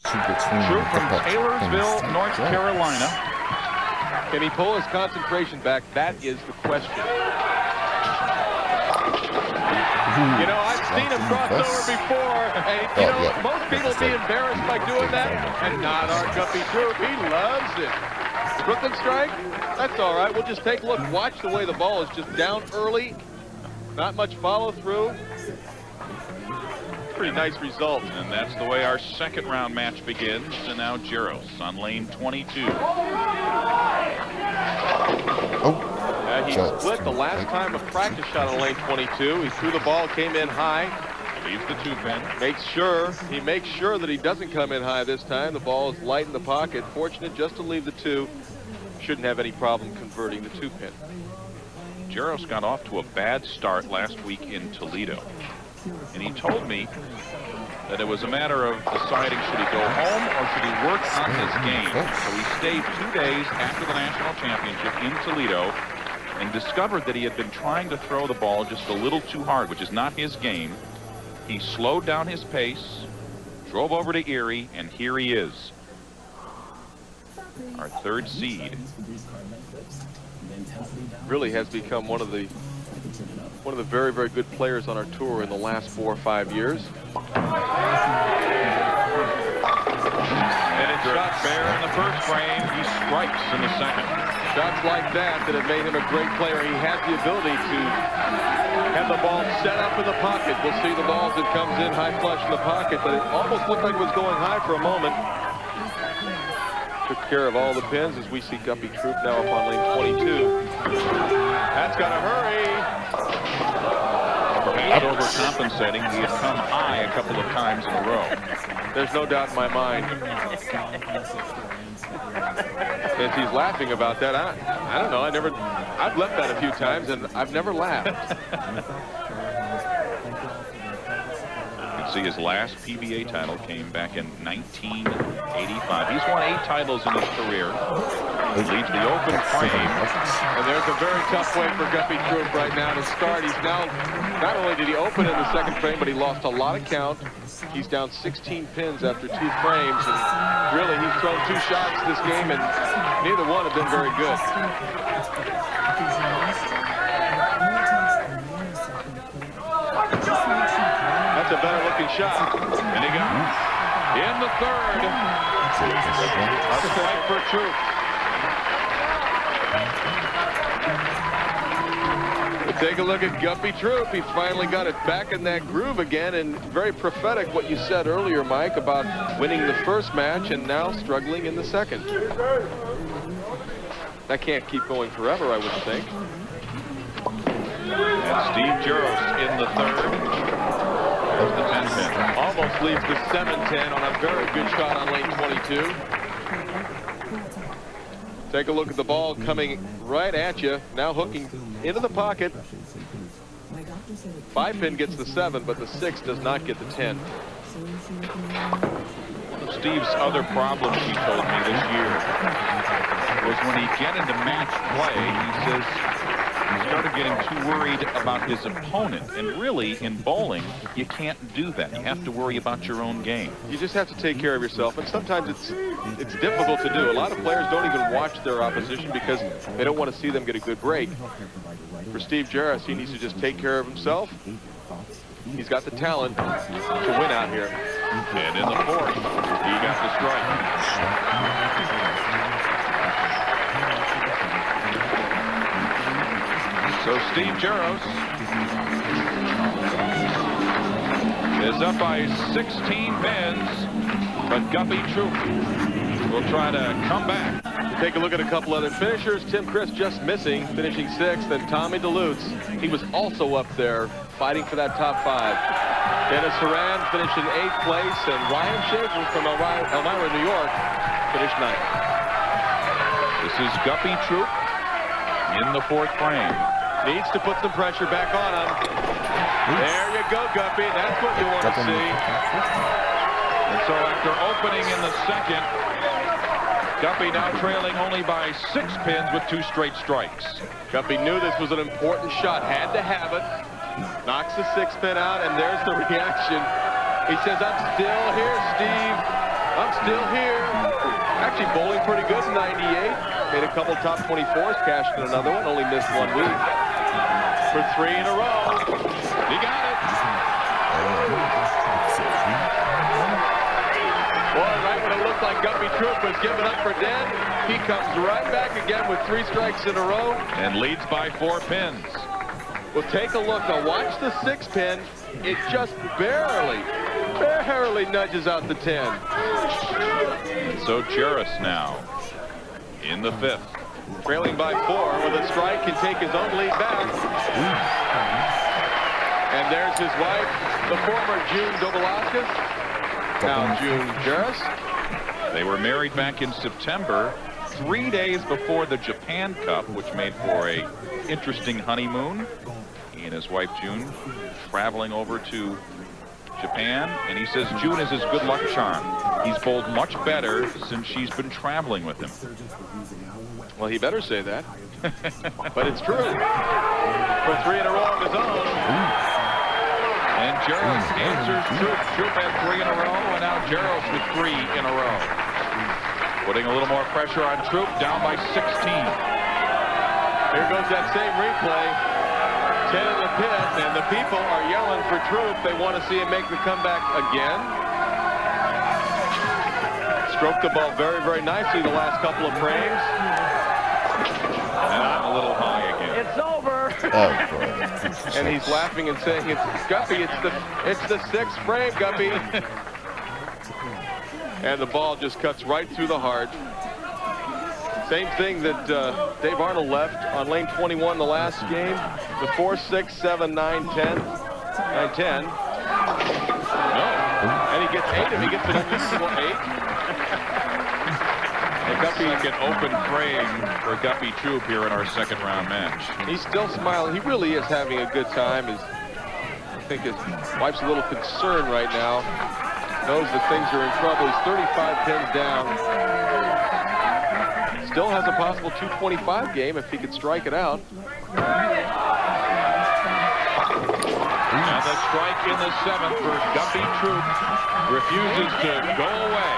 Troup from Taylorsville, North Carolina. Can he pull his concentration back? That is the question. You know, I've seen him cross over before. And, you know, most people would be embarrassed by doing that. And not our Guppy Troup. He loves it. Brooklyn strike? That's all right. We'll just take a look. Watch the way the ball is just down early. Not much follow through. Pretty nice result. And that's the way our second round match begins. And now Jaros on lane 22. He split the last time a practice shot on lane 22. He threw the ball, came in high. Leaves the 2-pin. He makes sure that he doesn't come in high this time. The ball is light in the pocket. Fortunate just to leave the 2. Shouldn't have any problem converting the 2-pin. Jaros got off to a bad start last week in Toledo. And he told me that it was a matter of deciding should he go home or should he work on his game. So he stayed 2 days after the national championship in Toledo and discovered that he had been trying to throw the ball just a little too hard, which is not his game. He slowed down his pace, drove over to Erie, and here he is, our third seed. Really has become one of the very, very good players on our tour in the last 4 or 5 years. And it shot fair in the first frame. He strikes in the second. Shots like that have made him a great player. He has the ability to have the ball set up in the pocket. We'll see the ball as it comes in high flush in the pocket, but it almost looked like it was going high for a moment. Took care of all the pins as we see Guppy Troup now up on lane 22. That's got to hurry. Perhaps overcompensating. He had come high a couple of times in a row. There's no doubt in my mind. As he's laughing about that, I don't know. I've left that a few times and I've never laughed. You can see his last PBA title came back in 1985. He's won 8 titles in his career. He leads the Open frame. And there's a very tough way for Guppy Troup right now to start. He's now, not only did he open in the second frame, but he lost a lot of count. He's down 16 pins after 2 frames. And really, he's thrown 2 shots this game, and neither one have been very good. That's a better looking shot. And he got in the third. A strike for Troup. Take a look at Guppy Troup. He finally got it back in that groove again, and very prophetic what you said earlier, Mike, about winning the first match and now struggling in the second. That can't keep going forever, I would think. And Steve Jaros in the third. There's the 10-pin. Almost leaves the 7-10 on a very good shot on lane 22. Take a look at the ball coming right at you. Now hooking into the pocket. 5-pin gets the 7, but the 6 does not get the 10. One of Steve's other problems, he told me this year, was when he get into match play, he says he started getting too worried about his opponent. And really, in bowling, you can't do that. You have to worry about your own game. You just have to take care of yourself, and sometimes it's difficult to do. A lot of players don't even watch their opposition because they don't want to see them get a good break. For Steve Jaros, he needs to just take care of himself. He's got the talent to win out here. And in the fourth, he got the strike. So Steve Jaros is up by 16 pins, but Guppy Troup will try to come back. Take a look at a couple other finishers. Tim Chris just missing, finishing 6th, and Tommy DeLutz. He was also up there fighting for that top 5. Dennis Horan finished in 8th place, and Ryan Schaefer from Elmira, New York, finished 9th. This is Guppy Troup in the 4th frame. Needs to put some pressure back on him. There you go, Guppy. That's what you want to see. And so after opening in the second, Guppy now trailing only by 6 pins with 2 straight strikes. Guppy knew this was an important shot, had to have it. Knocks the 6th pin out, and there's the reaction. He says, I'm still here, Steve. I'm Young still here. Actually bowling pretty good in 98. Made a couple top 24s, cashed in another one, only missed 1 week. For 3 in a row. He got it. Boy, right when it looked like Guppy Troup was giving up for dead, he comes right back again with 3 strikes in a row. And leads by 4 pins. Well, take a look. Now watch the 6 pin. It just barely nudges out the 10. So Jaros now in the 5th. Trailing by 4 with a strike, can take his own lead back. And there's his wife, the former June Dobelaskis, now June Jaros. They were married back in September, 3 days before the Japan Cup, which made for a interesting honeymoon. He and his wife June traveling over to Japan, and he says June is his good luck charm. He's bowled much better since she's been traveling with him. Well, he better say that. But it's true. For 3 in a row of his own. And Jaros answers Troup. Troup had 3 in a row, and now Jaros with 3 in a row. Putting a little more pressure on Troup, down by 16. Here goes that same replay. 10 in the pit, and the people are yelling for Troup. They want to see him make the comeback again. Stroked the ball very, very nicely the last couple of frames. And I'm a little high again. It's over. Oh, boy. And he's laughing and saying, "It's Guppy. It's the 6th frame, Guppy." And the ball just cuts right through the heart. Same thing that Dave Arnold left on lane 21 the last game. The 4, 6, 7, 9, 10. 9, 10. No. And he gets 8 if he gets an unusual 8. And Guppy can open frame for Guppy Troup here in our 2nd round match. He's still smiling. He really is having a good time. I think his wife's a little concerned right now. Knows that things are in trouble. He's 35 pins down. Still has a possible 225 game if he could strike it out. And the strike in the 7th for Guppy Troup refuses to go away.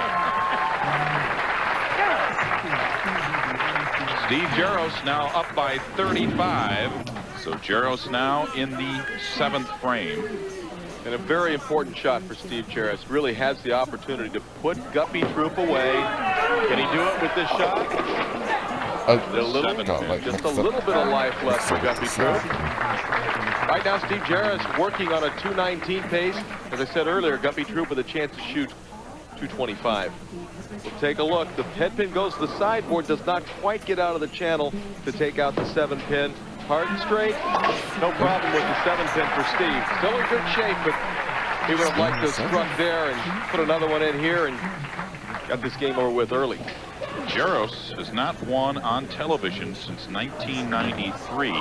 Steve Jaros now up by 35. So Jaros now in the 7th frame. And a very important shot for Steve Jaros. Really has the opportunity to put Guppy Troup away. Can he do it with this shot? Just a little bit of life left for Guppy Troup. Right now, Steve Jaros working on a 219 pace. As I said earlier, Guppy Troup with a chance to shoot 225. We'll take a look. The head pin goes to the sideboard, does not quite get out of the channel to take out the 7 pin. Hard and straight, no problem with the 7 pin for Steve. Still in good shape, but he would have liked to have struck there and put another one in here and got this game over with early. Jaros has not won on television since 1993.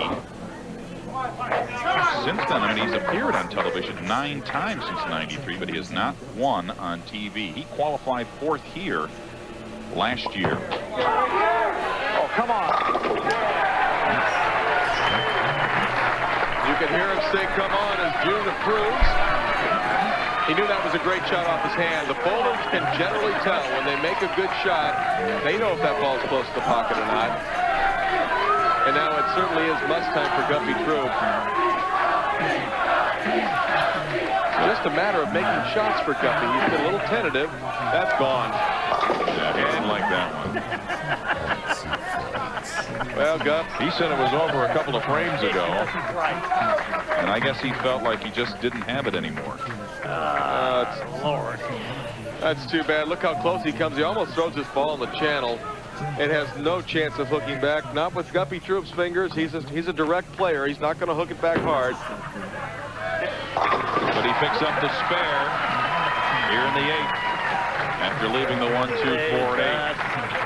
Since then, I mean, he's appeared on television 9 times since 93, but he has not won on TV. He qualified 4th here last year. Oh, come on. You can hear him say, "Come on," as June approves. He knew that was a great shot off his hand. The bowlers can generally tell when they make a good shot. They know if that ball's close to the pocket or not. And now it certainly is must time for Guppy Troup. Just a matter of making shots for Guppy. He's been a little tentative. That's gone. Yeah, he didn't like that one. Well, Gup, He said it was over a couple of frames ago. And I guess he felt like he just didn't have it anymore. Lord. That's too bad. Look how close he comes. He almost throws this ball in the channel. It has no chance of hooking back. Not with Guppy Troup's fingers. He's a direct player. He's not going to hook it back hard. But he picks up the spare here in the 8th after leaving the 1, 2, 4, and 8.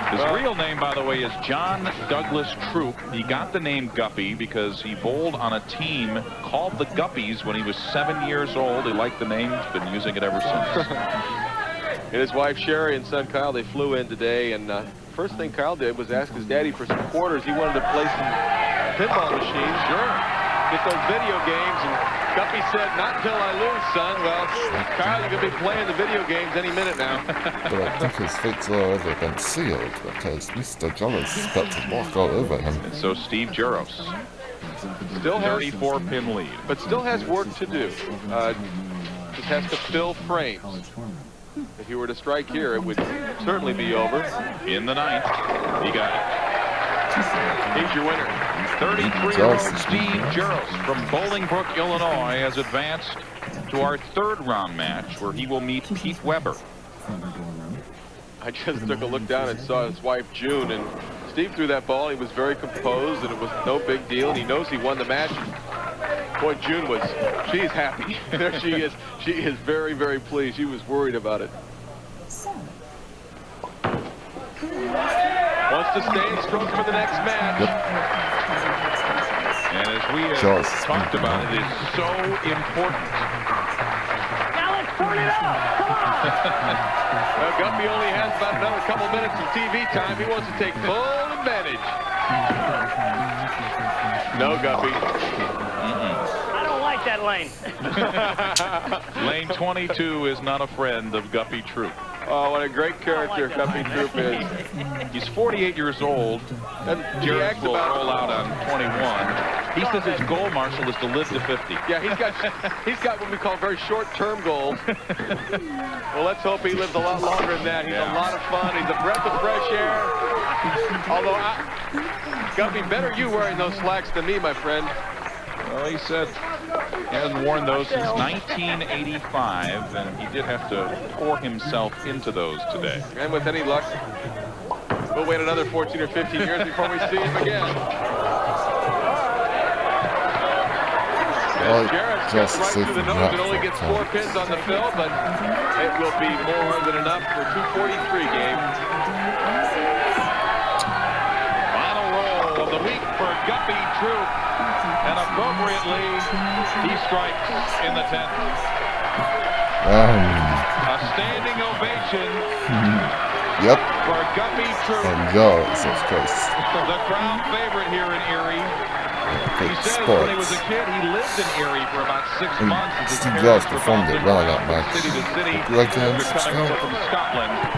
His real name, by the way, is John Douglas Troup. He got the name Guppy because he bowled on a team called the Guppies when he was 7 years old. He liked the name. He's been using it ever since. And his wife Sherry and son Kyle, they flew in today, and first thing Kyle did was ask his daddy for some quarters. He wanted to play some pinball machines. Sure. Get those video games, and Guppy said, not until I lose, son. Well, Kyle, you're going to be playing the video games any minute now. But I think his fate's already been sealed because Mr. Jaros is about to walk all over him. And so Steve Jaros, Still has, 34-pin lead. but still has work to do. Just has to fill frames. If he were to strike here, it would certainly be over. In the ninth, he got it. He's your winner. 33-year-old Steve Jaros from Bolingbrook, Illinois, has advanced to our third round match where he will meet Pete Weber. I just took a look down and saw his wife, June, and Steve threw that ball. He was very composed, and it was no big deal, and he knows he won the match. Boy, June she's happy. There she is. She is very, very pleased. She was worried about it. Wants to stay in stroke for the next match. And as we have talked about, it is so important. Now let's turn it up. Come on. Well, Guppy only has about another couple minutes of TV time. He wants to take full advantage. No, Guppy. I don't like that lane. Lane 22 is not a friend of Guppy Troup. Oh, what a great character Guppy Troup is. He's 48 years old. And Jaros will roll out on 21. He says his goal, Marshall, is to live to 50. Yeah, he's got what we call very short-term goals. Well, let's hope he lives a lot longer than that. He's a lot of fun. He's a breath of fresh air. Although, Guppy, better you wearing those slacks than me, my friend. Well, he said he hasn't worn those since 1985, and he did have to pour himself into those today. And with any luck, we'll wait another 14 or 15 years before we see him again. Jaros gets right through the nose and only gets 4 pins on the fill, but it will be more than enough for 243 game. Final roll of the week for Guppy Troup. And appropriately, he strikes in the 10th. A standing ovation for Guppy Troup. And Jaros, of course. The crowd favorite here in Erie. He says sports. when he was a kid, he lived in Erie for about 6 months. As his Steve parents Jaros were performed it bouncing well in that match. city to city. Like They're coming over from Scotland.